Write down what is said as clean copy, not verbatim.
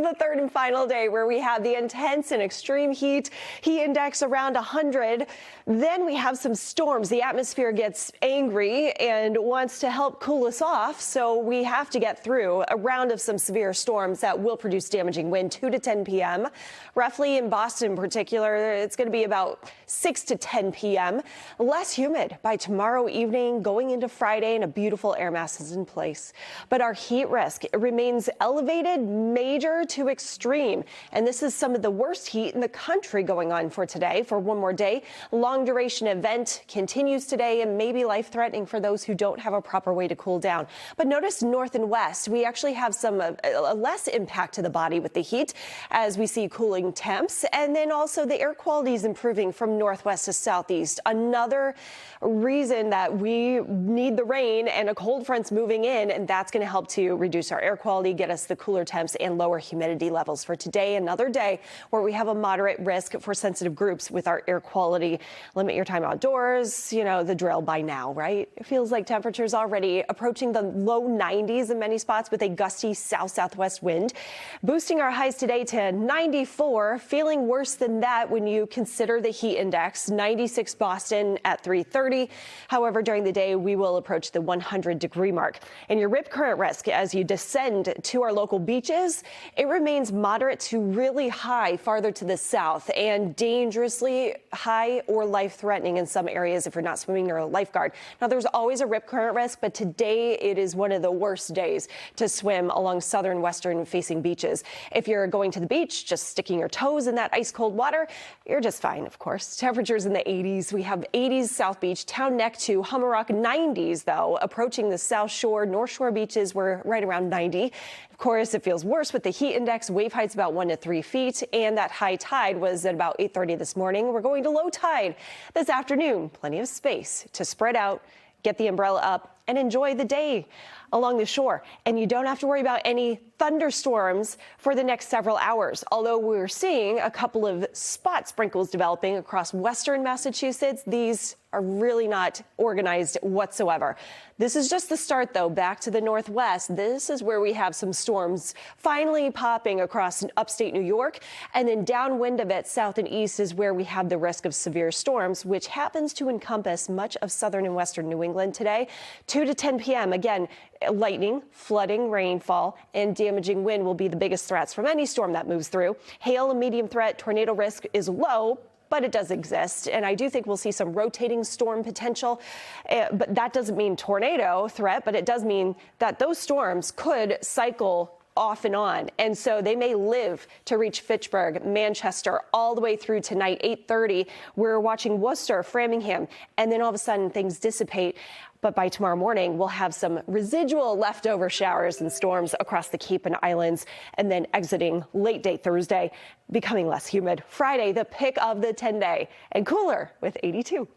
the third and final day where we have the intense and extreme heat index around 100. Then we have some storms. The atmosphere gets angry and wants to help cool us off. So we have to get through a round of some severe storms that will produce damaging wind 2 to 10 p.m. Roughly in Boston in particular, it's going to be about 6 to 10 p.m. Less humid by tomorrow evening, going into Friday, and a beautiful air mass is in place. But our heat risk remains elevated, major to extreme. And this is some of the worst heat in the country going on for today for one more day. Long duration event continues today and may be life threatening for those who don't have a proper way to cool down. But notice north and west, we actually have some less impact to the body with the heat as we see cooling temps. And then also the air quality is improving from northwest to southeast. Another reason that we need the rain and a cold front's moving in, and that's going to help to reduce our air quality, get us the cooler temps and lower humidity levels for today. Another day where we have a moderate risk for sensitive groups with our air quality. Limit your time outdoors, you know, the drill by now, right? It feels like temperatures already approaching the low 90s in many spots with a gusty south-southwest wind, boosting our highs today to 94, feeling worse than that when you consider the heat index, 96 Boston at 3:30. However, during the day, we will approach the 100-degree mark. And your rip current risk as you descend to our local beaches, it remains moderate to really high farther to the south and dangerously high or life-threatening in some areas if you're not swimming near a lifeguard. Now, there's always a rip current risk, but today it is one of the worst days to swim along southern western facing beaches. If you're going to the beach, just sticking your toes in that ice cold water, you're just fine, of course. Temperatures in the 80s. We have 80s South Beach, Town Neck to Hummerock, 90s though, approaching the South Shore, North Shore beaches. We're right around 90. Of course, it feels worse with the heat index. Wave height's about 1 to 3 feet, and that high tide was at about 8:30 this morning. We're going to low tide this afternoon. Plenty of space to spread out, get the umbrella up, and enjoy the day along the shore. And you don't have to worry about any thunderstorms for the next several hours, although we're seeing a couple of spot sprinkles developing across western Massachusetts. These are really not organized whatsoever. This is just the start, though. Back to the northwest, this is where we have some storms finally popping across upstate New York, and then downwind of it, south and east, is where we have the risk of severe storms, which happens to encompass much of southern and western New England today. 2 to 10 p.m. Again, lightning, flooding, rainfall, and damaging wind will be the biggest threats from any storm that moves through. Hail, a medium threat. Tornado risk is low, but it does exist. And I do think we'll see some rotating storm potential. But that doesn't mean tornado threat, but it does mean that those storms could cycle off and on. And so they may live to reach Fitchburg, Manchester, all the way through tonight, 8:30. We're watching Worcester, Framingham, and then all of a sudden things dissipate. But by tomorrow morning, we'll have some residual leftover showers and storms across the Cape and Islands, and then exiting late day Thursday, becoming less humid. Friday, the pick of the 10-day, and cooler with 82.